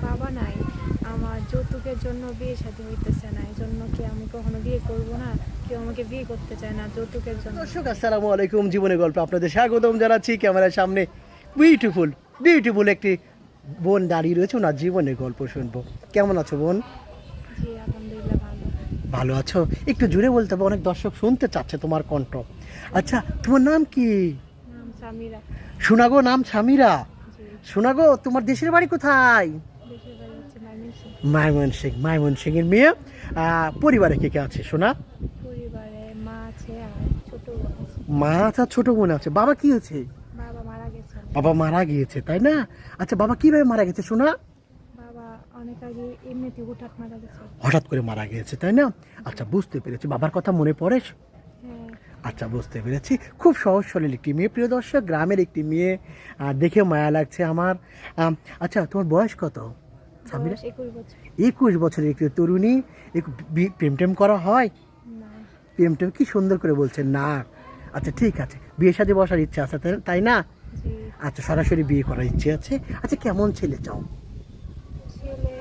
বাবা নাই, আমার যৌতুকের জন্য বিয়ে শাদী হইতেছে না, এই জন্য কি আমি কখনো বিয়ে করব না, কেউ আমাকে বিয়ে করতে চায় না যৌতুকের জন্য। দর্শক আসসালামু আলাইকুম, জীবনের গল্প আপনাদের স্বাগতম জানাচ্ছি। ক্যামেরার সামনে বিউটিফুল বিউটিফুল একটি বোন দাঁড়িয়ে রয়েছে, ওনার জীবনের গল্প শুনবো। কেমন আছো বোন? জি আলহামদুলিল্লাহ ভালো। ভালো আছো? একটু জুড়ে বলতে হবে, অনেক দর্শক শুনতে চাচ্ছে তোমার কণ্ঠ। আচ্ছা, তোমার নাম কি? নাম সামিরা। শোনাগো, নাম সামিরা। জি। শোনাগো, তোমার দেশের বাড়ি কোথায়? দেশের বাড়ি হচ্ছে ময়মনসিংহ। ময়মনসিংহ। ময়মনসিংহের মেয়ে। পরিবারে কে কে আছে শোনা? পরিবারে মা আছে আর ছোট বোন আছে। মা আছে, ছোট বোন আছে। বাবা কি হয়েছে? বাবা মারা গেছে। বাবা মারা গিয়েছে, তাই না? আচ্ছা, বাবা কিভাবে মারা গেছে শোনা? বাবা অনেক আগে এমনিতে হুটহাট মারা গেছে। হঠাৎ করে মারা গিয়েছে, তাই না? আচ্ছা, বুঝতে পেরেছি। বাবার কথা মনে পড়ে? হ্যাঁ। আচ্ছা, বুঝতে পেরেছি। খুব সহজ সরল একটি মেয়ে, প্রিয় দর্শক, গ্রামের একটি মেয়ে। দেখে মায়া লাগছে আমার। আচ্ছা, তোমার বয়স কত সামিরা? 21 বছর। 21 বছরের একটি তরুণী। প্রেম টেম করা হয়? না। প্রেম টেম কি সুন্দর করে বলছেন না। আচ্ছা, ঠিক আছে, বিয়ে সাথে বসার ইচ্ছা আছে, তাই না? জি। আচ্ছা, সরাসরি বিয়ে করার ইচ্ছে আছে। আচ্ছা, কেমন ছেলে চাও? ছেলে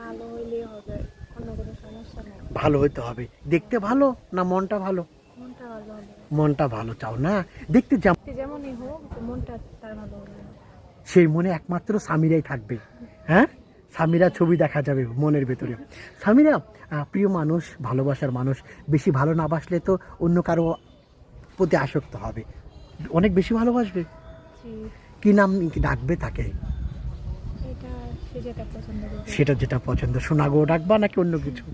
ভালো হইলেই হবে, অন্য কোনো সমস্যা নেই। ভালো হতে হবে। দেখতে ভালো না মনটা ভালো? মনটা ভালো হবে। মনটা ভালো চাও না? দেখতে যেমন, যেমনই হোক, মনটা তার ভালো হবে। সেই মনে একমাত্র সামিরাই থাকবে। হ্যাঁ, সামিরা ছবি দেখা যাবে মনের ভেতরে। সামিরা প্রিয় মানুষ, ভালোবাসার মানুষ। বেশি ভালো না বাসলে তো অন্য কারো প্রতি আসক্ত হবে, অনেক বেশি ভালোবাসবে। জি। কি নাম কি ডাকবে তাকে? এটা সে যেটা পছন্দ করবে, সেটা যেটা পছন্দ। সোনাগো ডাকবা নাকি অন্য কিছু?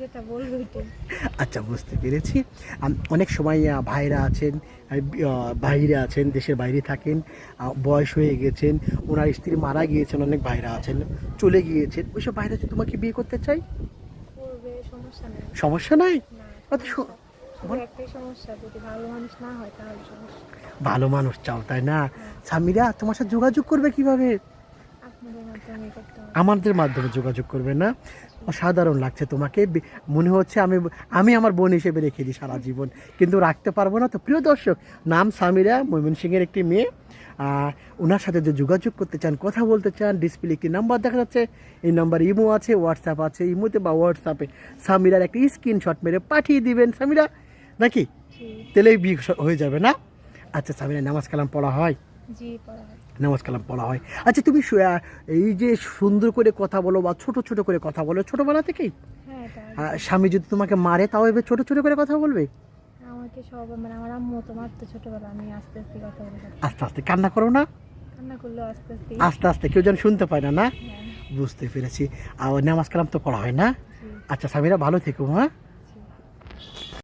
যেটা বলবে ওইটাই। আচ্ছা, বুঝতে পেরেছি। অনেক সময় ভাইরা আছেন, বাইরে আছেন, দেশের বাইরে থাকেন, বয়স হয়ে গেছেন, ওনার স্ত্রী মারা গিয়েছেন, অনেক ভাইরা আছেন চলে গিয়েছেন। ওইসব ভাইরা যদি তোমাকে বিয়ে করতে চাই? করবে, সমস্যা নেই। সমস্যা নাই? না, আচ্ছা, শুধু একটাই সমস্যা, যদি ভালো মানুষ না হয় তাহলে সমস্যা। ভালো মানুষ চাও, তাই না? সামিরা তোমার সাথে যোগাযোগ করবে কিভাবে? আপনাদের মাধ্যমে করতে হবে। আমাদের মাধ্যমে যোগাযোগ করবে না? অসাধারণ লাগছে তোমাকে। মনে হচ্ছে আমি আমি আমার বোন হিসেবে রেখে দিই সারা জীবন, কিন্তু রাখতে পারবো না। তো প্রিয় দর্শক, নাম সামিরা, ময়মনসিংহের একটি মেয়ে। ওনার সাথে যে যোগাযোগ করতে চান, কথা বলতে চান, ডিসপ্লে একটি নাম্বার দেখা যাচ্ছে, এই নাম্বার ইমো আছে, হোয়াটসঅ্যাপ আছে। ইমোতে বা হোয়াটসঅ্যাপে সামিরার একটা স্ক্রিনশট মেরে পাঠিয়ে দিবেন সামিরা, নাকি? জি। তেলেই বিয়ে হয়ে যাবে না? আচ্ছা সামিরা, নামাজ কালাম পড়া হয়? জি পড়া হয়। নামাজ কালাম পড়া হয়। আচ্ছা, তুমি এই যে সুন্দর করে কথা বলো বা ছোট ছোট করে কথা বলো ছোটবেলা থেকেই? হ্যাঁ এটা স্বামী যদি তোমাকে মারে তাও এবার ছোট ছোট করে কথা বলবে? আমাকে সব আমার আম্মু তো মারতো ছোটবেলা, আমি আস্তে আস্তে কথা বলে আস্তে আস্তে কান্না করো না? কান্না করলেও আস্তে আস্তে। আস্তে আস্তে, কেউ যেন শুনতে পায় না, না? হ্যাঁ। বুঝতে পেরেছি। আর নামাজ কালাম তো পড়া হয় না? জি। আচ্ছা সামিরা, ভালো থেকো। হ্যাঁ।